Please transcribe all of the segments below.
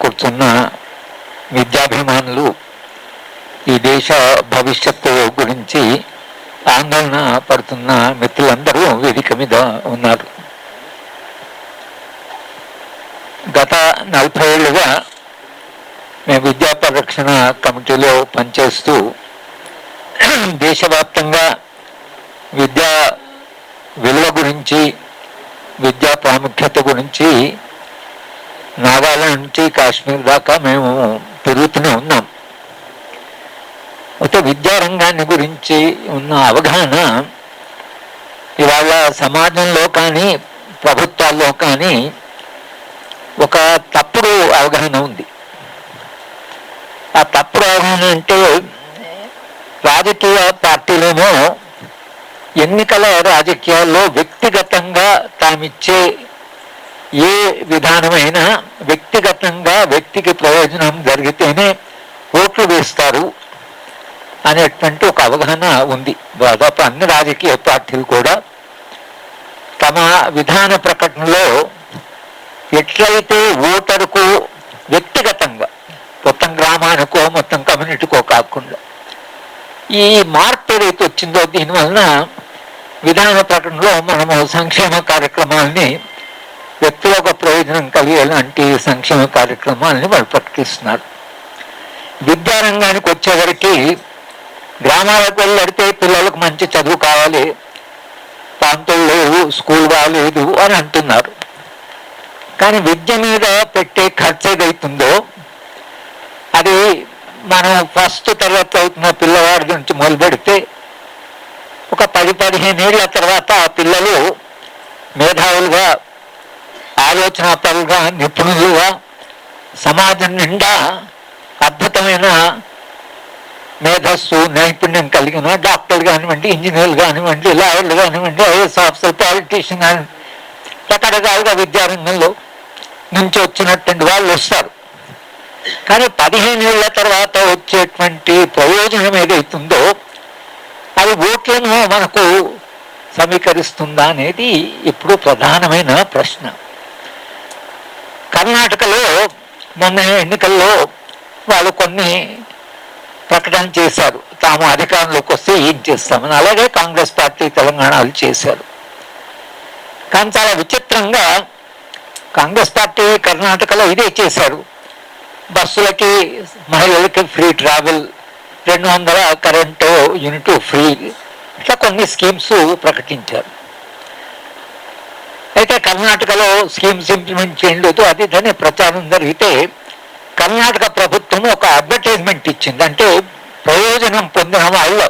కూర్చున్న విద్యాభిమానులు ఈ దేశ భవిష్యత్తు గురించి ఆందోళన పడుతున్న మిత్రులందరూ వేదిక మీద ఉన్నారు. గత 40 ఏళ్ళుగా మేము విద్యా పరిరక్షణ కమిటీలో పనిచేస్తూ దేశవ్యాప్తంగా విద్యా విలువ గురించి, విద్యా ప్రాముఖ్యత గురించి నాగాలాండ్ నుంచి కాశ్మీర్ దాకా మేము తిరుగుతూనే ఉన్నాం. అయితే విద్యారంగాన్ని గురించి ఉన్న అవగాహన ఇవాళ సమాజంలో కానీ ప్రభుత్వాల్లో కానీ ఒక తప్పుడు అవగాహన ఉంది. ఆ తప్పుడు అవగాహన అంటే రాజకీయ పార్టీలేమో ఎన్నికల రాజకీయాల్లో వ్యక్తిగతంగా తామిచ్చే ఏ విధానమైనా వ్యక్తిగతంగా వ్యక్తికి ప్రయోజనం జరిగితేనే ఓట్లు వేస్తారు అనేటువంటి ఒక అవగాహన ఉంది. దాదాపు అన్ని రాజకీయ పార్టీలు కూడా తమ విధాన ప్రకటనలో ఎట్లయితే ఓటరుకు వ్యక్తిగతంగా మొత్తం గ్రామానికో మొత్తం కమ్యూనిటీకో కాకుండా ఈ మార్పు ఏదైతే వచ్చిందో దీనివలన విధాన ప్రకటనలో మనము సంక్షేమ కార్యక్రమాలని వ్యక్తులకు ప్రయోజనం కలిగేలాంటి సంక్షేమ కార్యక్రమాలని వాళ్ళు ప్రకటిస్తున్నారు. విద్యారంగానికి వచ్చేవరకు గ్రామాలకు వెళ్ళడితే పిల్లలకు మంచి చదువు కావాలి, ప్రాంతాలు లేవు, స్కూల్ బాగాలేదు అని అంటున్నారు. కానీ విద్య మీద పెట్టే ఖర్చు ఏదైతుందో అది మనం ఫస్ట్ తరగతి అవుతున్న పిల్లవాడి నుంచి మొదలు పెడితే ఒక 10-15 ఏళ్ల తర్వాత ఆ పిల్లలు మేధావులుగా, ఆలోచనాపరులుగా, నిపుణులుగా సమాజం నిండా అద్భుతమైన మేధస్సు, నైపుణ్యం కలిగిన డాక్టర్లు కానివ్వండి, ఇంజనీర్లు కానివ్వండి, లాయర్లు కానివ్వండి, ఐఏఎస్ ఆఫీసర్, పాలిటీషియన్ కానివ్వండి, రకరకాలుగా విద్యారంగంలో నుంచి వచ్చినటువంటి వాళ్ళు వస్తారు. కానీ 15 ఏళ్ల తర్వాత వచ్చేటువంటి ప్రయోజనం ఏదైతుందో అది ఓట్లను మనకు సమీకరిస్తుందా అనేది ఇప్పుడు ప్రధానమైన ప్రశ్న. కర్ణాటకలో మొన్న ఎన్నికల్లో వాళ్ళు కొన్ని ప్రకటన చేశారు, తాము అధికారంలోకి వస్తే ఏం చేస్తామని. అలాగే కాంగ్రెస్ పార్టీ తెలంగాణలో చేశారు. కానీ చాలా విచిత్రంగా కాంగ్రెస్ పార్టీ కర్ణాటకలో ఇదే చేశారు. బస్సులకి మహిళలకి free travel, 200 current unit free, ఇట్లా కొన్ని స్కీమ్స్ ప్రకటించారు. అయితే కర్ణాటకలో స్కీమ్స్ ఇంప్లిమెంట్ చేయలేదు, అది దాని ప్రచారం జరిగితే కర్ణాటక ప్రభుత్వం ఒక అడ్వర్టైజ్మెంట్ ఇచ్చింది. అంటే ప్రయోజనం పొందిన వాళ్ళు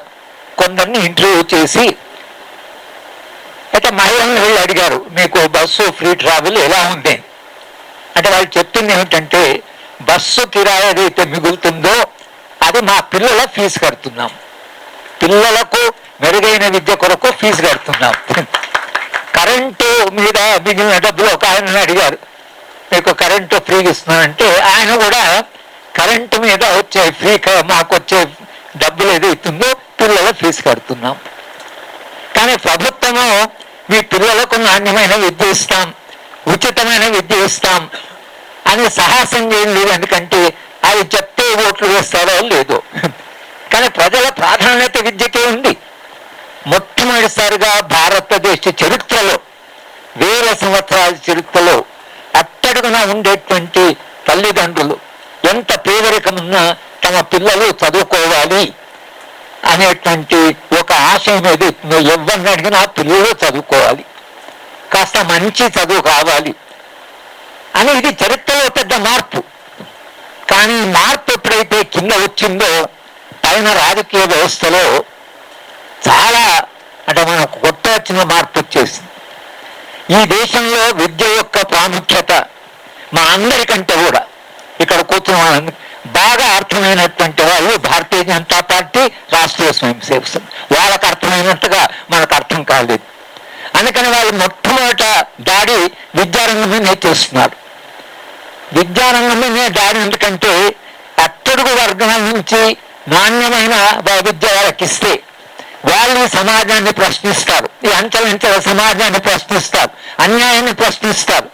కొందరిని ఇంటర్వ్యూ చేసి, అయితే మహిళలను వెళ్ళి అడిగారు, మీకు బస్సు ఫ్రీ ట్రావెల్ ఎలా ఉంది అంటే వాళ్ళు చెప్తుంది ఏమిటంటే, బస్సు కిరాయి ఏదైతే మిగులుతుందో అది మా పిల్లల ఫీజు కడుతున్నాం, పిల్లలకు మెరుగైన విద్య కొరకు ఫీజు కడుతున్నాం. కరెంటు మీద మిగిలిన డబ్బులు ఒక ఆయన అడిగారు, మీకు కరెంటు ఫ్రీగా ఇస్తున్నానంటే ఆయన కూడా కరెంటు మీద వచ్చే ఫ్రీ, మాకు వచ్చే డబ్బులు ఏదైతుందో పిల్లల ఫీజు కడుతున్నాం. కానీ ప్రభుత్వము మీ పిల్లలకు నాణ్యమైన విద్య ఇస్తాం, ఉచితమైన విద్య ఇస్తాం అని సాహసం చేయలేదు. ఎందుకంటే అది చెప్తే ఓట్లు వేస్తారో లేదో. కానీ ప్రజల ప్రాధాన్యత విద్యకే ఉంది. మొట్టమొదటిసారిగా భారతదేశ చరిత్రలో, వేల సంవత్సరాల చరిత్రలో అట్టడుగున ఉండేటువంటి తల్లిదండ్రులు ఎంత పేదరికమున్నా తమ పిల్లలు చదువుకోవాలి అనేటువంటి ఒక ఆశయం ఏదైతుందో, ఎవరిని అడిగినా పిల్లలు చదువుకోవాలి, కాస్త మంచి చదువు కావాలి అని, ఇది చరిత్రలో పెద్ద మార్పు. కానీ మార్పు ఎప్పుడైతే కింద వచ్చిందో పైన రాజకీయ వ్యవస్థలో చాలా అంటే మనకు కొత్త వచ్చిన మార్పు వచ్చేసింది. ఈ దేశంలో విద్య యొక్క ప్రాముఖ్యత మా అందరికంటే కూడా ఇక్కడ కూర్చున్న వాళ్ళని బాగా అర్థమైనటువంటి వాళ్ళు భారతీయ జనతా పార్టీ, రాష్ట్రీయ స్వయం సేవక్ సంఘ్. వాళ్ళకు అర్థమైనట్టుగా మనకు అర్థం కాలేదు. అందుకని వాళ్ళు మొట్టమొదట దాడి విద్యారంగం మీద చేస్తున్నారు. విద్యారంగం మీద దాడి ఎందుకంటే అట్టడుగు వర్గాల నుంచి నాణ్యమైన విద్య వాళ్ళకి ఇస్తే వాళ్ళు సమాజాన్ని ప్రశ్నిస్తారు, ఈ అంచెలంచెల సమాజాన్ని ప్రశ్నిస్తారు, అన్యాయాన్ని ప్రశ్నిస్తారు,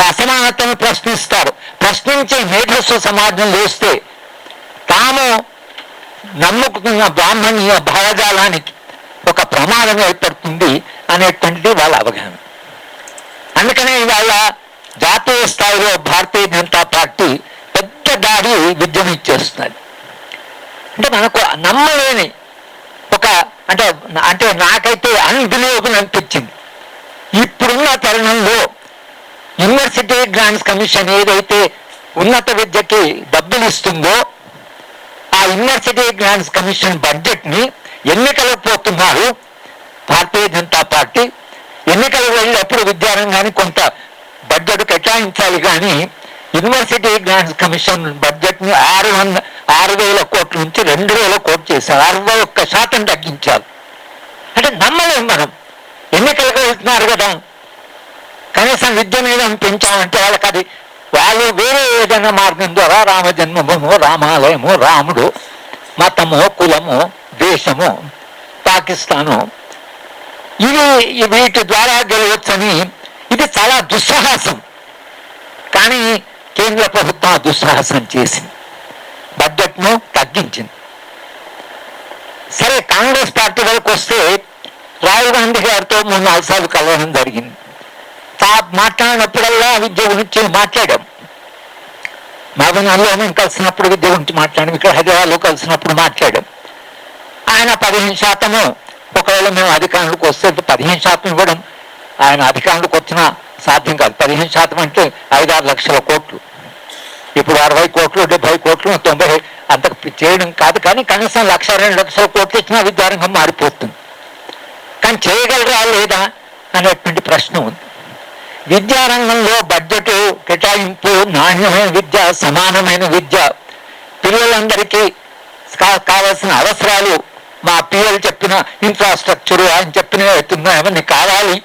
అసమానతను ప్రశ్నిస్తారు, ప్రశ్నించే మేధస్సు సమాజం లేస్తే తాము నమ్ముకున్న బ్రాహ్మణీయ భావజాలానికి ఒక ప్రమాదం ఏర్పడుతుంది అనేటువంటిది వాళ్ళ అవగాహన. అందుకనే ఇవాళ జాతీయ స్థాయిలో భారతీయ జనతా పార్టీ పెద్ద దాడి విద్యను ఇచ్చేస్తున్నది. అంటే మనకు నమ్మలేని ఒక అంటే అంటే నాకైతే అన్బిలీవబుల్ అనిపించింది. ఇప్పుడున్న తరుణంలో యూనివర్సిటీ గ్రాంట్స్ కమిషన్ ఏదైతే ఉన్నత విద్యకి డబ్బులు ఇస్తుందో ఆ యూనివర్సిటీ గ్రాంట్స్ కమిషన్ బడ్జెట్ని ఎన్నికలకు పోతున్నారు భారతీయ జనతా పార్టీ. ఎన్నికలకు వెళ్ళినప్పుడు విద్యారంగానికి కొంత బడ్జెట్ కేటాయించాలి, కానీ యూనివర్సిటీ గ్రాంట్స్ కమిషన్ బడ్జెట్ని 6,000 కోట్ల నుంచి 2,000 కోట్లు చేశారు. 61% తగ్గించారు. అంటే నమ్మలేం మనం. ఎన్నికలకు వెళ్తున్నారు కదా, కనీసం విద్య మీద పెంచామంటే వాళ్ళకి అది వాళ్ళు వేరే ఏదైనా మార్గం ద్వారా రామ జన్మభూమో, రామాలయమో, రాముడు, మతమో, కులమో, దేశమో, పాకిస్తాను ఇవి వీటి ద్వారా గెలవచ్చని ఇది చాలా దుస్సాహసం. కానీ కేంద్ర ప్రభుత్వం దుస్సాహసం చేసింది, బడ్జెట్ను తగ్గించింది. సరే, కాంగ్రెస్ పార్టీ వరకు వస్తే రాహుల్ గాంధీ గారితో 3-4 సార్లు కలవడం జరిగింది. మాట్లాడినప్పుడల్లా విద్య గురించి మాట్లాడాం. మహబూబ్నగర్లో మేము కలిసినప్పుడు విద్య గురించి మాట్లాడాం, ఇక్కడ హైదరాబాద్లో కలిసినప్పుడు మాట్లాడాం. ఆయన 15% ఒకవేళ మేము అధికారంలోకి వస్తే 15% ఇవ్వడం ఆయన అధికారంలోకి వచ్చినా సాధ్యం కాదు. 15% అంటే 5-6 లక్షల కోట్లు. ఇప్పుడు 60 కోట్లు, 70 కోట్లు, 90 అంత చేయడం కాదు, కానీ కనీసం 1-2 లక్షల కోట్లు ఇచ్చినా విద్యారంగం మారిపోతుంది. కానీ చేయగలరా లేదా అనేటువంటి ప్రశ్న ఉంది. విద్యారంగంలో బడ్జెట్ కేటాయింపు, నాణ్యమైన విద్య, సమానమైన విద్య, పిల్లలందరికీ కావాల్సిన అవసరాలు, మా పిల్లలు చెప్పిన ఇన్ఫ్రాస్ట్రక్చరు, ఆయన చెప్పిన అవన్నీ కావాలి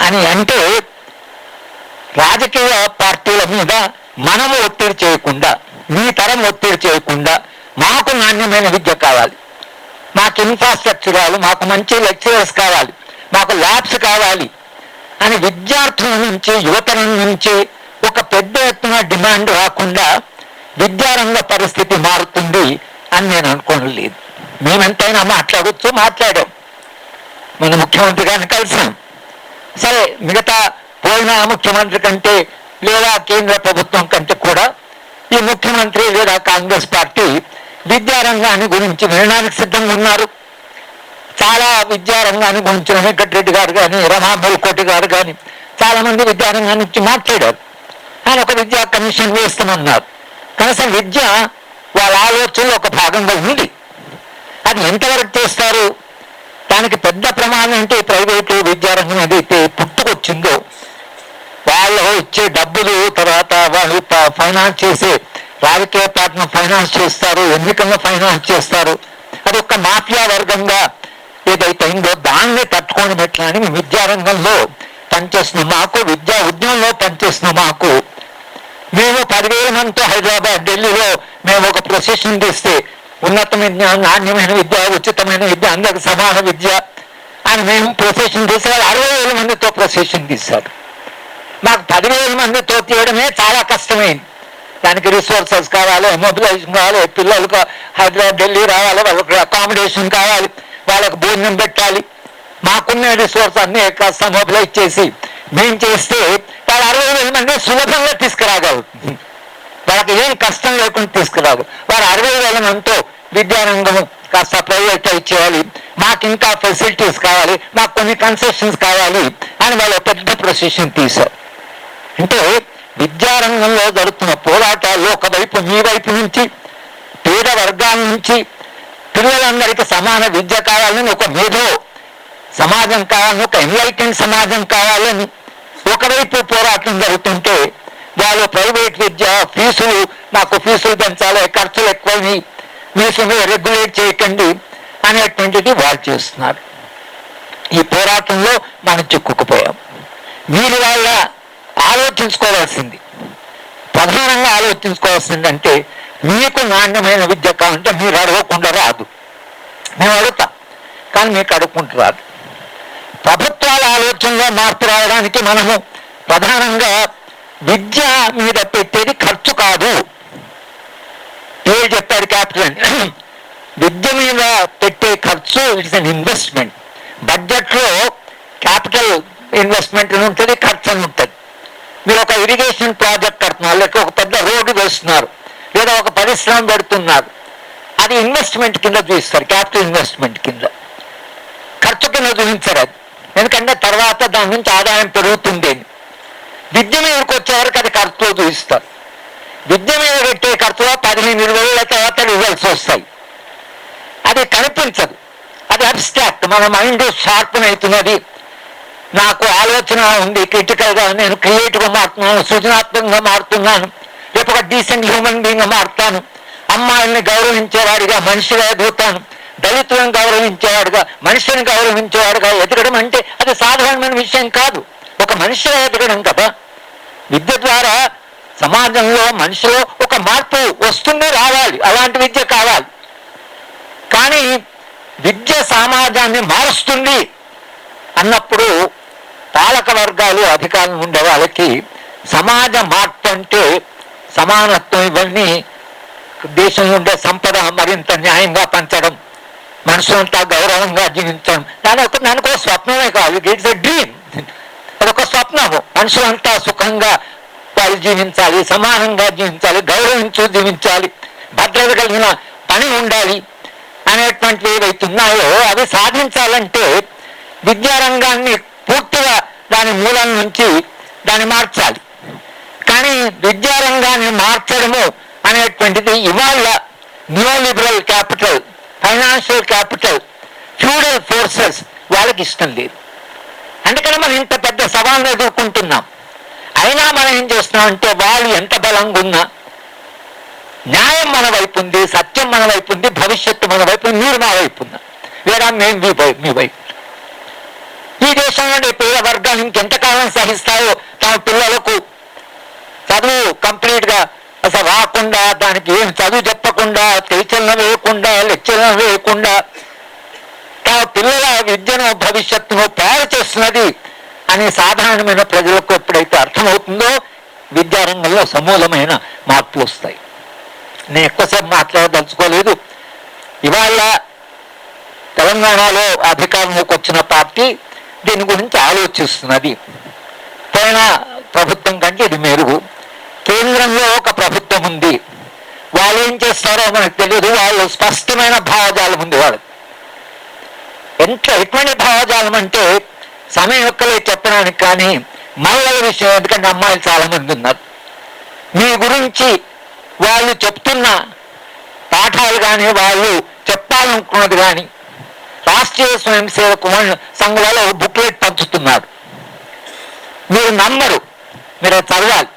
అని అంటే రాజకీయ పార్టీల మీద మనము ఒత్తిడి చేయకుండా, మీ తరం ఒత్తిడి చేయకుండా, మాకు నాణ్యమైన విద్య కావాలి, మాకు ఇన్ఫ్రాస్ట్రక్చర్ కావాలి, మాకు మంచి లెక్చరర్స్ కావాలి, మాకు ల్యాబ్స్ కావాలి అని విద్యార్థుల నుంచి, యువతరం నుంచి ఒక పెద్ద ఎత్తున డిమాండ్ రాకుండా విద్యారంగ పరిస్థితి మారుతుంది అని నేను అనుకోలేదు. మేమెంతైనా మాట్లాడవచ్చు, మాట్లాడాం, మన ముఖ్యమంత్రి గారిని కలిసాం. సరే, మిగతా పోయిన ముఖ్యమంత్రి కంటే లేదా కేంద్ర ప్రభుత్వం కంటే కూడా ఈ ముఖ్యమంత్రి లేదా కాంగ్రెస్ పార్టీ విద్యారంగాన్ని గురించి వినడానికి సిద్ధంగా ఉన్నారు. చాలా విద్యారంగాన్ని గురించిన వెంకటరెడ్డి గారు కానీ, రమా మూలకోటి గారు కానీ చాలా మంది విద్యారంగాన్ని గురించి మాట్లాడారు. ఆయన ఒక విద్యా కమిషన్ వేస్తామన్నారు. కనీసం విద్య వాళ్ళ ఆలోచనలో ఒక భాగంగా ఉంది. అది ఎంతవరకు చేస్తారు? దానికి పెద్ద ప్రమాదం అంటే ప్రైవేటు విద్యారంగం ఏదైతే పుట్టుకొచ్చిందో వాళ్ళు ఇచ్చే డబ్బులు, తర్వాత వాళ్ళు ఫైనాన్స్ చేసే రాజకీయ పార్టీని ఫైనాన్స్ చేస్తారు, ఎన్నికలను ఫైనాన్స్ చేస్తారు. అది ఒక మాఫియా వర్గంగా ఏదైతే అయిందో దాన్ని తట్టుకొని పెట్టినా అని విద్యారంగంలో పనిచేస్తున్న మాకు, విద్యా ఉద్యమంలో పనిచేస్తున్న మాకు, మేము 10,000 మందితో హైదరాబాద్, ఢిల్లీలో మేము ఒక ప్రొసెషన్ తీస్తే ఉన్నతమైన నాణ్యమైన విద్య, ఉచితమైన విద్య, అందరికి సమాన విద్య అని మేము ప్రొసెషన్ తీసి 60,000 మందితో ప్రొసెషన్ తీశారు. మాకు 10,000 మందితో తీయడమే చాలా కష్టమైంది. దానికి రిసోర్సెస్ కావాలి, మొబిలైజేషన్ కావాలి, పిల్లలకు హైదరాబాద్, ఢిల్లీ రావాలి, వాళ్ళకి అకామిడేషన్ కావాలి, వాళ్ళకు భోజనం పెట్టాలి. మాకున్న రిసోర్స్ అన్నీ కాస్త మొబిలైజ్ చేసి మేము చేస్తే వాళ్ళు 60,000 మంది సులభంగా తీసుకురాగలరు. వాళ్ళకి ఏం కష్టం లేకుండా తీసుకురాదు. వారు 60,000 మందితో విద్యారంగం కాస్త ప్రైవేటైజ్ చేయాలి, మాకు ఇంకా ఫెసిలిటీస్ కావాలి, మాకు కొన్ని కన్సెషన్స్ కావాలి అని వాళ్ళు పెద్ద ప్రొసెషన్ తీశారు. అంటే విద్యారంగంలో జరుగుతున్న పోరాటాల్లో ఒకవైపు మీ వైపు నుంచి, పేద వర్గాల నుంచి పిల్లలందరికీ సమాన విద్య కావాలని, ఒక మేధో సమాజం కావాలని, ఒక ఎన్లైటెండ్ సమాజం కావాలని ఒకవైపు పోరాటం జరుగుతుంటే వాళ్ళు ప్రైవేట్ విద్య ఫీజులు, మాకు ఫీజులు పెంచాలి, ఖర్చులు ఎక్కువని, ఫీజులు రెగ్యులేట్ చేయకండి అనేటువంటిది వాళ్ళు చేస్తున్నారు. ఈ పోరాటంలో మనం చిక్కుకుపోయాం. మీరు వాళ్ళ ఆలోచించుకోవాల్సింది, ప్రధానంగా ఆలోచించుకోవాల్సిందంటే మీకు నాణ్యమైన విద్య కావాలంటే మీరు అడగకుండా రాదు. మేము అడుగుతాం, కానీ మీకు అడుగుకుంటూ రాదు. ప్రభుత్వాల ఆలోచనలో మార్పు రావడానికి మనము ప్రధానంగా విద్య మీద పెట్టేది ఖర్చు కాదు. చెప్పాడు క్యాపిటల్. విద్య మీద పెట్టే ఖర్చు ఇట్స్ అన్ ఇన్వెస్ట్మెంట్. బడ్జెట్లో క్యాపిటల్ ఇన్వెస్ట్మెంట్ అని ఉంటుంది, ఖర్చు అని ఉంటుంది. మీరు ఒక ఇరిగేషన్ ప్రాజెక్ట్ కడుతున్నారు, లేక ఒక పెద్ద రోడ్డు వేస్తున్నారు, లేదా ఒక పరిశ్రమ పెడుతున్నారు, అది ఇన్వెస్ట్మెంట్ కింద చూపిస్తారు, క్యాపిటల్ ఇన్వెస్ట్మెంట్ కింద, ఖర్చు కింద చూపించారు అది. ఎందుకంటే తర్వాత దాని నుంచి ఆదాయం పెరుగుతుంది. విద్య మీదకి వచ్చేవరకు అది ఖర్చులో చూపిస్తారు. విద్య మీద పెట్టే ఖర్చులో 15-20 ఏళ్ళ తర్వాత రిజల్ట్స్ వస్తాయి. అది కనిపించదు, అది అబ్స్ట్రాక్ట్. మన మైండ్ షార్ప్న్ అవుతున్నది, నాకు ఆలోచన ఉంది, క్రిటికల్గా నేను క్రియేటివ్గా మారుతున్నాను, సృజనాత్మకంగా మారుతున్నాను, రేపు ఒక డీసెంట్ హ్యూమన్ బీయింగ్గా మారుతాను, అమ్మాయిల్ని గౌరవించేవాడిగా మనిషిగా ఎదుగుతాను, దళితులను గౌరవించేవాడుగా మనిషిని గౌరవించేవాడుగా ఎదగడం అంటే అది సాధారణమైన విషయం కాదు, ఒక మనిషిగా ఎదగడం కదా. విద్య ద్వారా సమాజంలో మనిషిలో ఒక మార్పు వస్తుంది, రావాలి, అలాంటి విద్య కావాలి. కానీ విద్య సమాజాన్ని మారుస్తుంది అన్నప్పుడు పాలక వర్గాలు, అధికారులు ఉండే వాళ్ళకి సమాజ మార్పు అంటే సమానత్వం, ఇవన్నీ దేశంలో ఉండే సంపద మరింత న్యాయంగా పంచడం, మనుషులంతా గౌరవంగా జీవించడం, దానికి ఒక స్వప్నమే కాదు, ఇట్స్ ఎ డ్రీమ్. అదొక స్వప్నము. మనుషులంతా సుఖంగా వాళ్ళు జీవించాలి, సమానంగా జీవించాలి, గౌరవించు జీవించాలి, భద్రత కలిగిన పని ఉండాలి అనేటువంటివి ఏవైతే ఉన్నాయో అవి సాధించాలంటే విద్యారంగాన్ని పూర్తిగా దాని మూలం నుంచి దాన్ని మార్చాలి. కానీ విద్యారంగాన్ని మార్చడము అనేటువంటిది ఇవాళ new liberal capital, financial capital, feudal forces వాళ్ళకి ఇష్టం లేదు. అందుకని మనం ఇంత పెద్ద సవాళ్ళను ఎదుర్కొంటున్నాం. అయినా మనం ఏం చేస్తున్నామంటే వాళ్ళు ఎంత బలంగా ఉన్నా న్యాయం మన వైపు ఉంది, సత్యం మన వైపు ఉంది, భవిష్యత్తు మన వైపు, మీరు మా వైపు ఉన్నా, లేదా మేము మీ వైపు. ఈ దేశంలో పేద వర్గాలు ఇంకెంతకాలం సహిస్తాయో తమ పిల్లలకు చదువు కంప్లీట్గా అసలు రాకుండా, దానికి ఏం చదువు చెప్పకుండా, టీచర్లను వేయకుండా, లెక్చర్లను వేయకుండా తమ పిల్లల విద్యను భవిష్యత్తును తయారు చేస్తున్నది అని సాధారణమైన ప్రజలకు ఎప్పుడైతే అర్థమవుతుందో విద్యారంగంలో సమూలమైన మార్పులు వస్తాయి. నేను ఎక్కువసేపు మాట్లాడదలుచుకోలేదు. ఇవాళ తెలంగాణలో అధికారంలోకి వచ్చిన పార్టీ దీని గురించి ఆలోచిస్తున్నది. పోయిన ప్రభుత్వం కంటే ఇది మెరుగు. కేంద్రంలో ఒక ప్రభుత్వం ఉంది, వాళ్ళు ఏం చేస్తారో మనకు తెలియదు. వాళ్ళు స్పష్టమైన భావజాలం ఉంది వాళ్ళకి. ఎటువంటి భావజాలం అంటే సమయం ఒక్కలే చెప్పడానికి, కానీ మహిళల విషయం, ఎందుకంటే అమ్మాయిలు చాలా మంది ఉన్నారు, మీ గురించి వాళ్ళు చెప్తున్న పాఠాలు కానీ, వాళ్ళు చెప్పాలనుకున్నది కానీ, రాష్ట్రీయ స్వయం సేవక సంఘాలలో ఒక బుక్లెట్ పంచుతున్నారు. మీరు నమ్మరు, మీరు చదవాలి.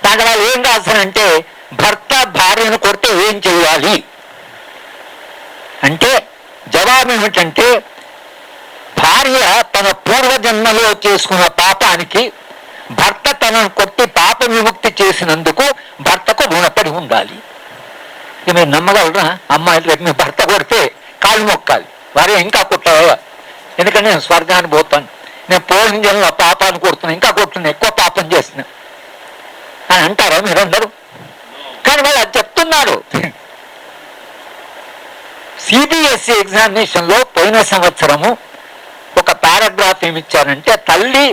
దాంట్లో వాళ్ళు ఏం రాస్తారంటే భర్త భార్యను కొడితే ఏం చేయాలి అంటే జవాబు ఏమిటంటే భార్య తన పూర్వజన్మలో చేసుకున్న పాపానికి భర్త తనను కొట్టి పాప విముక్తి చేసినందుకు భర్తకు రుణపడి ఉండాలి. ఇక మీరు నమ్మగలరా? అమ్మాయిలు రేపు మీ భర్త కొడితే కాళ్ళు మొక్కాలి, వారే ఇంకా కొట్టావా, ఎందుకంటే నేను స్వర్గాన్ని పోతాను, నేను పోయిన జన్మలో పాపాన్ని కొడుతున్నా, ఇంకా కొడుతున్నా, ఎక్కువ పాపం చేస్తున్నా అని అంటారా మీరందరూ? కానీ వాళ్ళు అది చెప్తున్నారు. సిబిఎస్ఈ ఎగ్జామినేషన్లో పోయిన సంవత్సరము ఒక పారాగ్రాఫ్ ఏమిచ్చారంటే తల్లి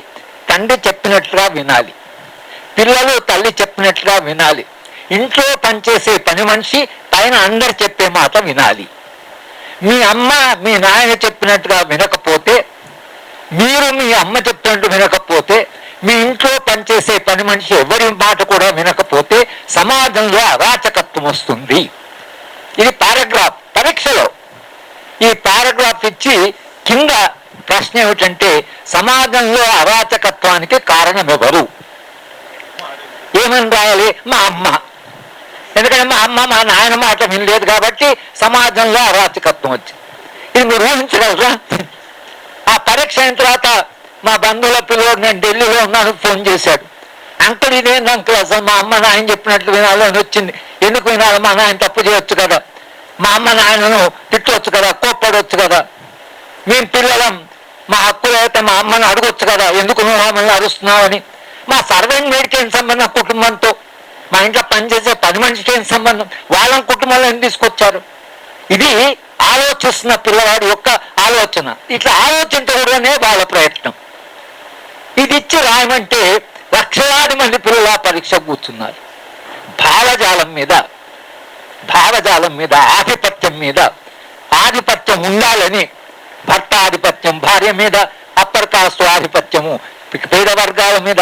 తండ్రి చెప్పినట్లుగా వినాలి, పిల్లలు తల్లి చెప్పినట్లుగా వినాలి, ఇంట్లో పనిచేసే పని మనిషి పైన అందరు చెప్పే మాట వినాలి. మీ అమ్మ మీ నాయన చెప్పినట్టుగా వినకపోతే, మీరు మీ అమ్మ చెప్పినట్టు వినకపోతే, మీ ఇంట్లో పనిచేసే పని మనిషి ఎవరి మాట కూడా వినకపోతే సమాజంలో అరాచకత్వం వస్తుంది. ఇది పారాగ్రాఫ్ పరీక్షలో. ఈ పారాగ్రాఫ్ ఇచ్చి కింద ప్రశ్న ఏమిటంటే సమాజంలో అరాచకత్వానికి కారణం ఎవరు? ఏమని రాయాలి? మా అమ్మ. ఎందుకంటే మా అమ్మ మా నాయన మాట వినలేదు కాబట్టి సమాజంలో అరాచకత్వం వచ్చింది. ఇది మీరు ఊహించగలరా? ఆ పరీక్ష అయిన తర్వాత మా బంధువుల పిల్లలు, నేను ఢిల్లీలో ఉన్నాను, ఫోన్ చేశాడు. అంకుల్ ఇదేంటి అంకుల్, అసలు మా అమ్మ నాయన చెప్పినట్లు వినాలని వచ్చింది, ఎందుకు వినాలి? మా నాయన తప్పు చేయొచ్చు కదా, మా అమ్మ నాయనను తిట్టవచ్చు కదా, కోప్పడవచ్చు కదా, మేము పిల్లలం, మా హక్కులు అయితే మా అమ్మని అడగొచ్చు కదా, ఎందుకు నువ్వు మమ్మల్ని అరుస్తున్నావని. మా సర్వెంట్ మేడికి ఏం సంబంధం కుటుంబంతో? మా ఇంట్లో పనిచేసే 10 మనిషికి ఏం సంబంధం? వాళ్ళని కుటుంబంలో ఏం తీసుకొచ్చారు? ఇది ఆలోచిస్తున్న పిల్లవాడి యొక్క ఆలోచన. ఇట్లా ఆలోచించకూడదనే వాళ్ళ ప్రయత్నం. ఇది ఇచ్చి రాయమంటే లక్షలాది మంది పిల్లలు ఆ పరీక్ష కూర్చున్నారు. భావజాలం మీద ఆధిపత్యం మీద ఆధిపత్యం ఉండాలని, భర్త ఆధిపత్యం భార్య మీద, అప్పర్ కాస్ట్ ఆధిపత్యము పేద వర్గాల మీద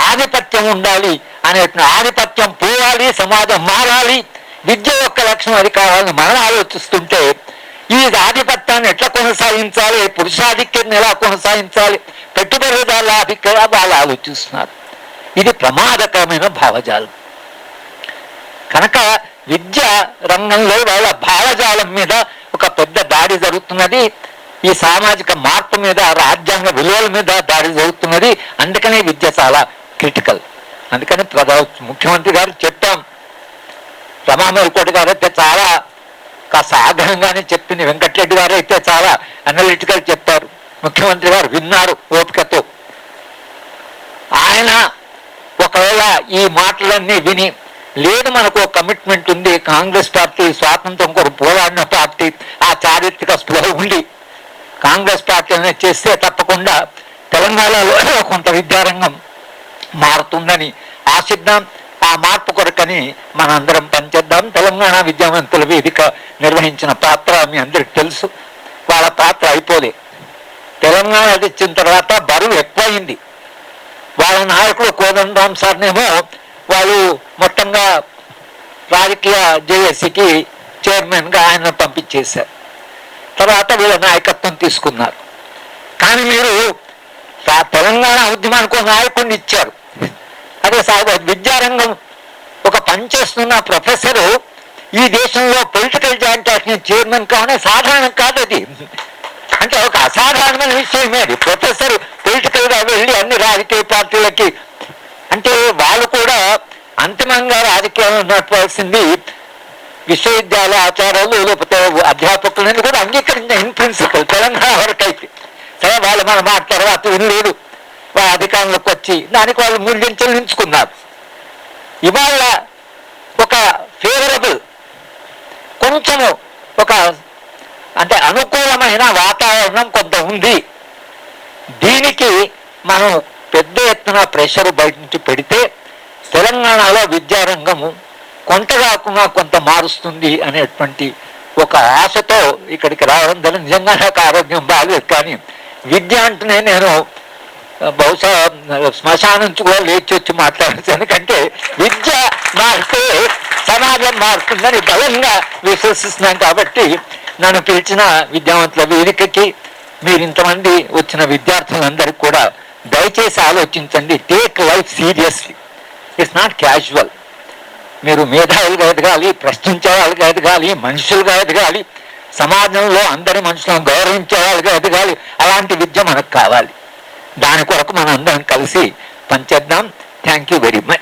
ఆధిపత్యం ఉండాలి అనే ఆధిపత్యం పోవాలి, సమాజం మారాలి, విద్య యొక్క లక్ష్యం అది కావాలని మనం ఆలోచిస్తుంటే ఈ ఆధిపత్యాన్ని ఎట్లా కొనసాగించాలి, పురుషాధిక్యాన్ని ఎలా కొనసాగించాలి, పెట్టుబడిదారుల ఆధిక్యంగా వాళ్ళు ఆలోచిస్తున్నారు. ఇది ప్రమాదకరమైన భావజాలం. కనుక విద్య రంగంలో వాళ్ళ భావజాలం మీద ఒక పెద్ద దాడి జరుగుతున్నది. ఈ సామాజిక మార్పు మీద, రాజ్యాంగ విలువల మీద దాడి జరుగుతున్నది. అందుకనే విద్య చాలా క్రిటికల్. అందుకని ముఖ్యమంత్రి గారు చెప్పాం, రమామేలకోటి గారు అయితే చాలా కాస్త ఆగ్రహంగానే చెప్పింది, వెంకటరెడ్డి గారు అయితే చాలా అనలిటికల్ చెప్పారు. ముఖ్యమంత్రి గారు విన్నారు ఓపికతో. ఆయన ఒకవేళ ఈ మాటలన్నీ విని, లేదు మనకు ఒక కమిట్మెంట్ ఉంది, కాంగ్రెస్ పార్టీ స్వాతంత్రం కొరకు పోరాడిన పార్టీ, ఆ చారిత్రక స్పృహ ఉండి కాంగ్రెస్ పార్టీ అనేది చేస్తే తప్పకుండా తెలంగాణలో కొంత విద్యారంగం మారుతుందని ఆశిద్దాం. ఆ మార్పు కొరకని మనందరం పనిచేద్దాం. తెలంగాణ విద్యావంతుల వేదిక నిర్వహించిన పాత్ర మీ అందరికి తెలుసు. వాళ్ళ పాత్ర అయిపోలే. తెలంగాణ తెచ్చిన తర్వాత బరువు ఎక్కువైంది. వాళ్ళ నాయకుడు కోదండరాం సార్నేమో వాళ్ళు మొత్తంగా రాజకీయ జేఏసీకి చైర్మన్గా ఆయన పంపించేశారు. తర్వాత వీళ్ళ నాయకత్వం తీసుకున్నారు. కానీ మీరు తెలంగాణ ఉద్యమానికి ఒక నాయకుడిని ఇచ్చారు. అదే విద్యారంగం ఒక పనిచేస్తున్న ప్రొఫెసరు ఈ దేశంలో పొలిటికల్ జాయింట్ యాక్షన్ చైర్మన్ కావడం సాధారణం కాదు. అది అంటే ఒక అసాధారణమైన విషయమే. అది ప్రొఫెసర్ పొలిటికల్గా వెళ్ళి అన్ని రాజకీయ పార్టీలకి, అంటే వాళ్ళు కూడా అంతిమంగా రాజకీయాల్లో నడపాల్సింది విశ్వవిద్యాలయ ఆచారాలు లేకపోతే అధ్యాపకులని కూడా అంగీకరించిన ఇన్ ప్రిన్సిపల్ తెలంగాణ వరకు అయితే. సరే వాళ్ళు మన మాట తర్వాత వినలేదు, వాళ్ళ అధికారంలోకి వచ్చి దానికి వాళ్ళు మూల్యం చెల్లించుకున్నారు. ఇవాళ ఒక ఫేవరబుల్ కొంచెము ఒక అంటే అనుకూలమైన వాతావరణం కొంత ఉంది. దీనికి మనం పెద్ద ఎత్తున ప్రెషర్ బయట నుంచి పెడితే తెలంగాణలో విద్యారంగము కొంత కాకుండా కొంత మారుస్తుంది అనేటువంటి ఒక ఆశతో ఇక్కడికి రావడం జరిగింది. నిజంగా నాకు ఆరోగ్యం బాగలేదు, కానీ విద్య అంటేనే నేను బహుశా శ్మశానం నుంచి కూడా లేచి వచ్చి మాట్లాడచ్చు. ఎందుకంటే విద్య మారితే సమాజం మారుతుందని బలంగా విశ్వసిస్తున్నాం. కాబట్టి నన్ను పిలిచిన విద్యావంతుల వేదికకి, మీరు ఇంతమంది వచ్చిన విద్యార్థులందరికీ కూడా దయచేసి ఆలోచించండి. Take life seriously. It's not casual. మీరు మేధావులుగా ఎదగాలి, ప్రశ్నించే వాళ్ళుగా ఎదగాలి, మనుషులుగా ఎదగాలి, సమాజంలో అందరి మనుషులను గౌరవించే వాళ్ళుగా ఎదగాలి. అలాంటి విద్య మనకు కావాలి. దాని కొరకు మనం అందరం కలిసి పనిచేద్దాం. Thank you very much.